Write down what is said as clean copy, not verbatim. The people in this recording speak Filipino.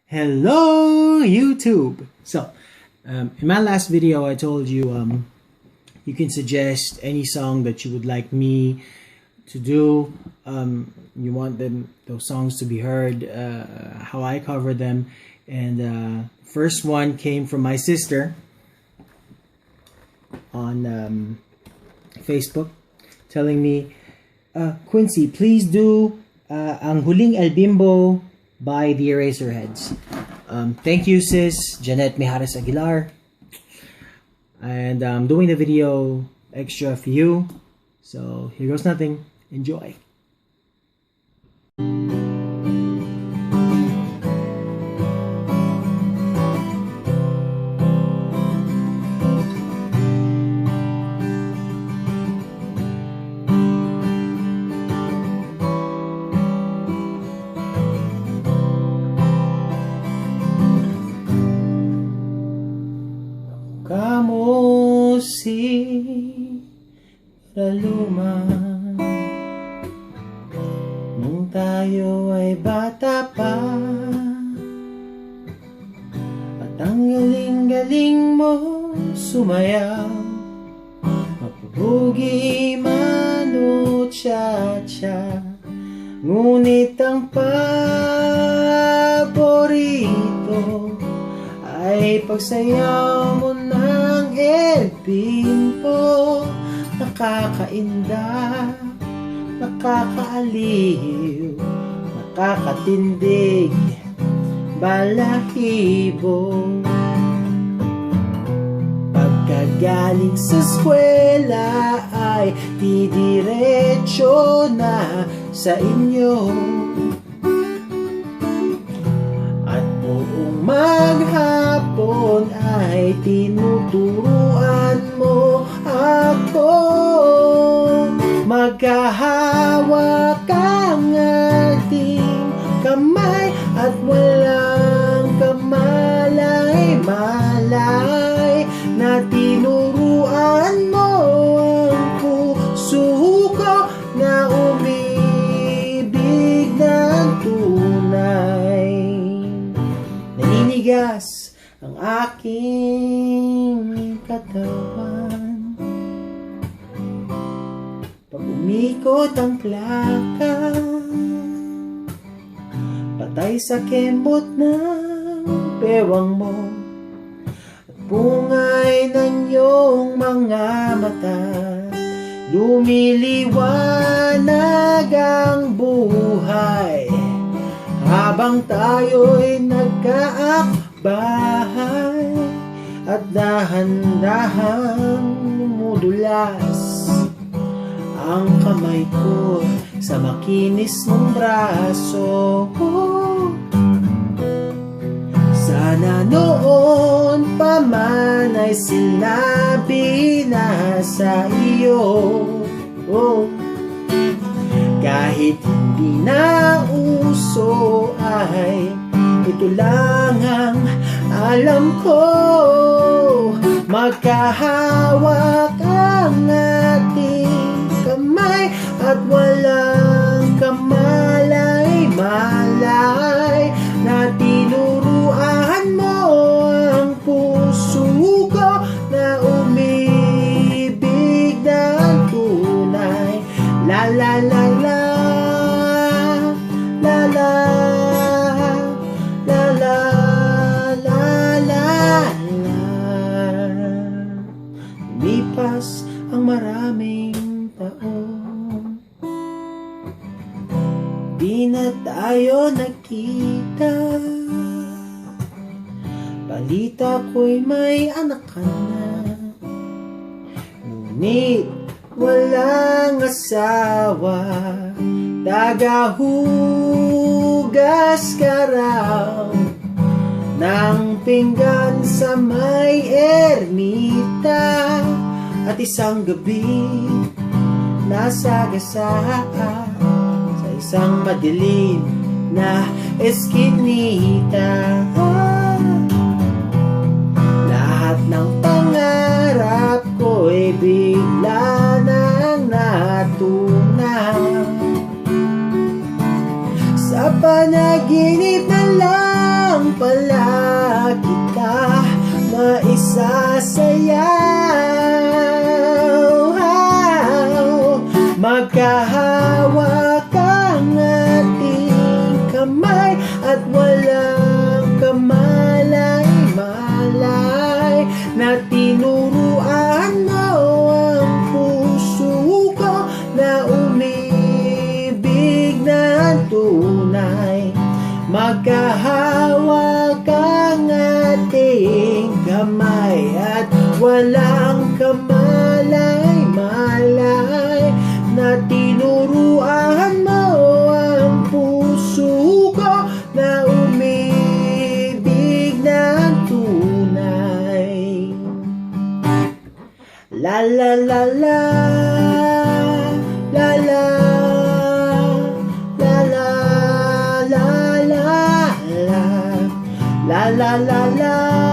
Hello YouTube! So, in my last video I told you you can suggest any song that you would like me to do. You want those songs to be heard, how I cover them. And first one came from my sister on Facebook telling me, Quincy, please do Ang Huling El Bimbo by the Eraserheads. Thank you, sis, Janet Mijares Aguilar. And I'm doing the video extra for you. So here goes nothing. Enjoy. Si Raluman nung tayo ay bata pa, at ang galing-galing mo sumayaw, mapupugi man o cha-cha. Ngunit ang paborito ay pagsayaw mo ng El Bimbo. Nakakainda, nakakaaliw, nakakatindig, balahibo. Pagkagaling sa eskwela ay didiretso na sa inyo, at buong maghapon ay tinuturuan mo ako. Magkahawak ang ating kamay at walang kamalay-malay na tinuruan mo ang puso ko na umibig ng tunay. Naninigas ang aking katawan pag umikot ang plaka, patay sa kembot ng bewang mo at bungay ng iyong mga mata. Lumiliwanag ang buhay habang tayo'y nagkaakbahay, at dahan-dahan mumudulas ang kamay ko sa makinis mong braso. Sana noon pa man ay sinabi na sa iyo, kahit hindi na uso ay ito lang ang alam ko. Magkahawak ang ating kamay at walang kamalay-malay na tinuruan mo ang puso ko na umibig ng tunay. La la la la, la la, la la, la la la. Lumipas ang maraming taon, di na tayo nagkita. Balita ko'y may anak ka na, ngunit walang asawa. Tagahugas ka raw ng pinggan sa may ermita, at isang gabi nasagasaan sa isang madilim na eskinita. Lahat ng pangarap ko'y bigla nang natunaw sa panaginip na lang pala kita maisasayaw. Magkahawak ang ating kamay at walang kamalay-malay na tinuruan mo ang puso ko na umibig na tunay. Magkahawak ang ating kamay at walang kamalay-malay na tinuruan mo ang puso ko na umibig na tunay. La la la la, la la, la la, la la, la la la la.